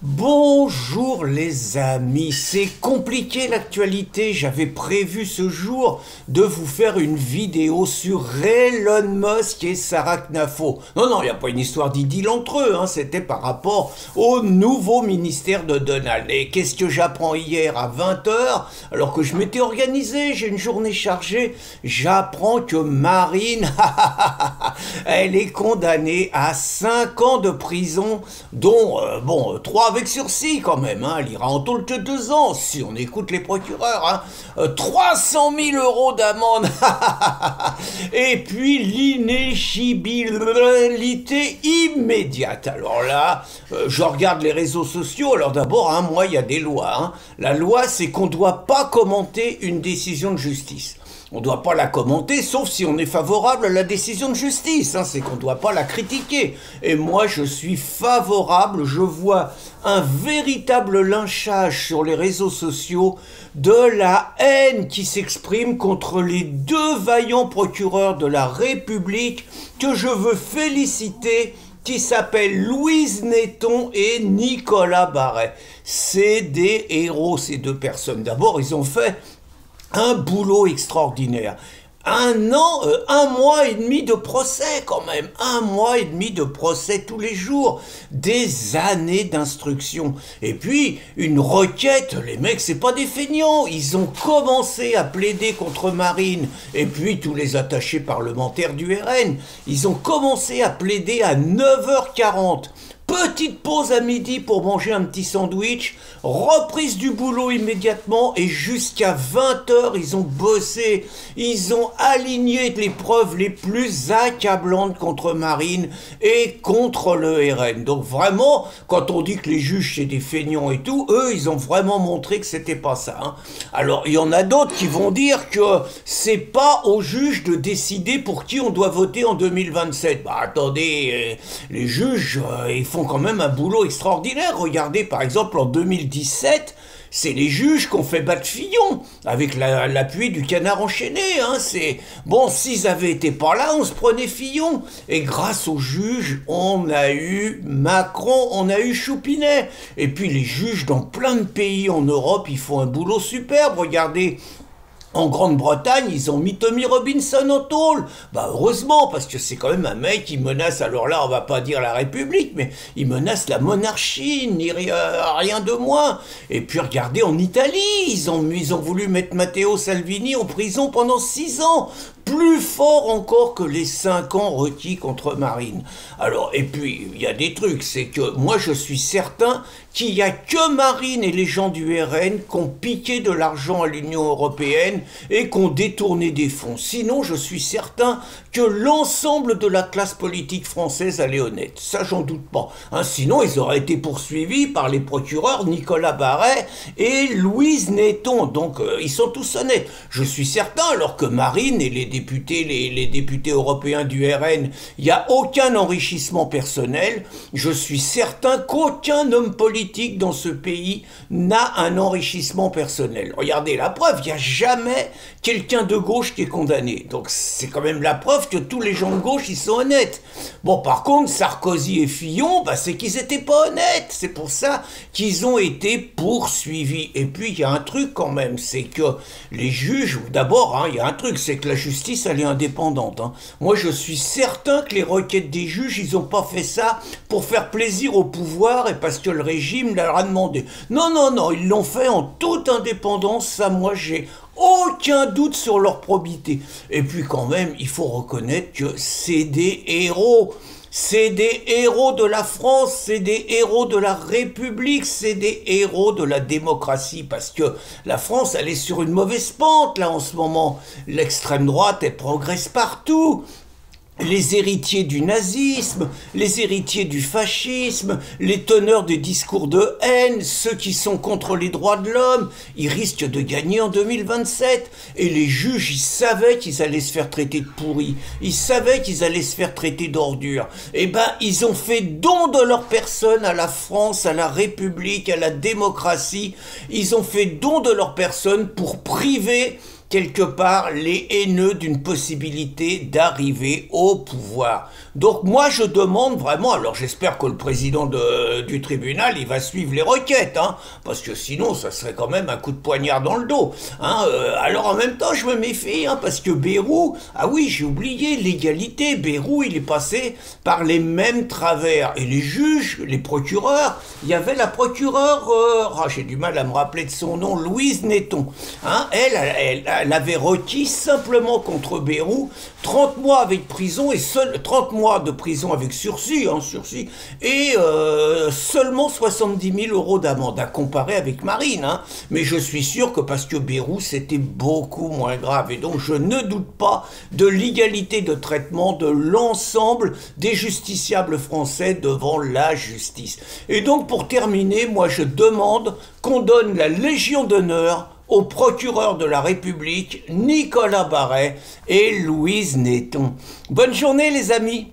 Bonjour les amis, c'est compliqué l'actualité, j'avais prévu ce jour de vous faire une vidéo sur Elon Musk et Sarah Knafo. Non, il n'y a pas une histoire d'idylle entre eux, c'était par rapport au nouveau ministère de Donald. Et qu'est-ce que j'apprends hier à 20 heures, alors que je m'étais organisé, j'ai une journée chargée, j'apprends que Marine, elle est condamnée à 5 ans de prison, dont, 3 avec sursis quand même, elle ira en taule que 2 ans, si on écoute les procureurs, 300 000 euros d'amende, et puis l'inéligibilité immédiate. Alors là, je regarde les réseaux sociaux, alors d'abord, moi, il y a des lois. La loi, c'est qu'on ne doit pas commenter une décision de justice. On ne doit pas la commenter, sauf si on est favorable à la décision de justice. C'est qu'on ne doit pas la critiquer. Et moi, je suis favorable. Je vois un véritable lynchage sur les réseaux sociaux de la haine qui s'exprime contre les deux vaillants procureurs de la République que je veux féliciter, qui s'appellent Louise Netton et Nicolas Barret. C'est des héros, ces deux personnes. D'abord, ils ont fait un boulot extraordinaire. Un mois et demi de procès quand même. 1 mois et demi de procès tous les jours. Des années d'instruction. Et puis, une requête, les mecs, c'est pas des feignants. Ils ont commencé à plaider contre Marine. Et puis, tous les attachés parlementaires du RN. Ils ont commencé à plaider à 9h40. Petite pause à midi pour manger un petit sandwich, reprise du boulot immédiatement et jusqu'à 20h, ils ont bossé, ils ont aligné les preuves les plus accablantes contre Marine et contre le RN. Donc vraiment, quand on dit que les juges c'est des feignants et tout, eux, ils ont vraiment montré que c'était pas ça. Alors, il y en a d'autres qui vont dire que c'est pas aux juges de décider pour qui on doit voter en 2027. Attendez, les juges, ils font quand même un boulot extraordinaire. Regardez par exemple en 2017, c'est les juges qu'on fait battre Fillon avec l'appui du canard enchaîné. S'ils avaient été pas là, on se prenait Fillon. Et grâce aux juges, on a eu Macron, on a eu Choupinet. Et puis les juges dans plein de pays en Europe, ils font un boulot superbe. Regardez. En Grande-Bretagne, ils ont mis Tommy Robinson au tôle. Heureusement, parce que c'est quand même un mec qui menace, alors là, on va pas dire la République, mais il menace la monarchie, rien de moins. Et puis regardez, en Italie, ils ont voulu mettre Matteo Salvini en prison pendant 6 ans. Plus fort encore que les 5 ans requis contre Marine. Alors, et puis, il y a des trucs, c'est que moi je suis certain qu'il n'y a que Marine et les gens du RN qui ont piqué de l'argent à l'Union européenne et qui ont détourné des fonds. Sinon, je suis certain que l'ensemble de la classe politique française allait honnête. Ça, j'en doute pas. Sinon, ils auraient été poursuivis par les procureurs Nicolas Barret et Louise Netton. Donc, ils sont tous honnêtes. Je suis certain, alors que Marine et les députés européens du RN, il n'y a aucun enrichissement personnel. Je suis certain qu'aucun homme politique dans ce pays n'a un enrichissement personnel. Regardez la preuve, il n'y a jamais quelqu'un de gauche qui est condamné. Donc c'est quand même la preuve que tous les gens de gauche, ils sont honnêtes. Bon, par contre, Sarkozy et Fillon, c'est qu'ils n'étaient pas honnêtes. C'est pour ça qu'ils ont été poursuivis. Et puis, il y a un truc quand même, c'est que les juges, d'abord, il y a un truc, c'est que la justice, elle est indépendante. Moi, je suis certain que les requêtes des juges, ils n'ont pas fait ça pour faire plaisir au pouvoir et parce que le régime leur a demandé. Non, ils l'ont fait en toute indépendance. Ça, moi, j'ai aucun doute sur leur probité. Et puis quand même, il faut reconnaître que c'est des héros. C'est des héros de la France, c'est des héros de la République, c'est des héros de la démocratie, parce que la France, elle est sur une mauvaise pente, là, en ce moment. L'extrême droite, elle progresse partout. Les héritiers du nazisme, les héritiers du fascisme, les teneurs des discours de haine, ceux qui sont contre les droits de l'homme, ils risquent de gagner en 2027. Et les juges, ils savaient qu'ils allaient se faire traiter de pourris, ils savaient qu'ils allaient se faire traiter d'ordures. Ils ont fait don de leur personne à la France, à la République, à la démocratie. Ils ont fait don de leur personne pour priver quelque part les haineux d'une possibilité d'arriver au pouvoir. Donc moi je demande vraiment, alors j'espère que le président du tribunal il va suivre les requêtes, hein, parce que sinon ça serait quand même un coup de poignard dans le dos. Hein, alors en même temps je me méfie, hein, parce que Bayrou, ah oui j'ai oublié, l'égalité, Bayrou il est passé par les mêmes travers, et les juges, les procureurs, il y avait la procureure, j'ai du mal à me rappeler de son nom, Louise Netton, hein, elle avait requis simplement contre Bayrou 30 mois avec prison, et 30 mois de prison avec sursis, hein, sursis, et seulement 70 000 euros d'amende, à comparer avec Marine, hein. Mais je suis sûr que parce que Bayrou c'était beaucoup moins grave, et donc je ne doute pas de l'égalité de traitement de l'ensemble des justiciables français devant la justice. Et donc pour terminer, moi je demande qu'on donne la Légion d'honneur au procureur de la République, Nicolas Barret et Louise Netton. Bonne journée les amis!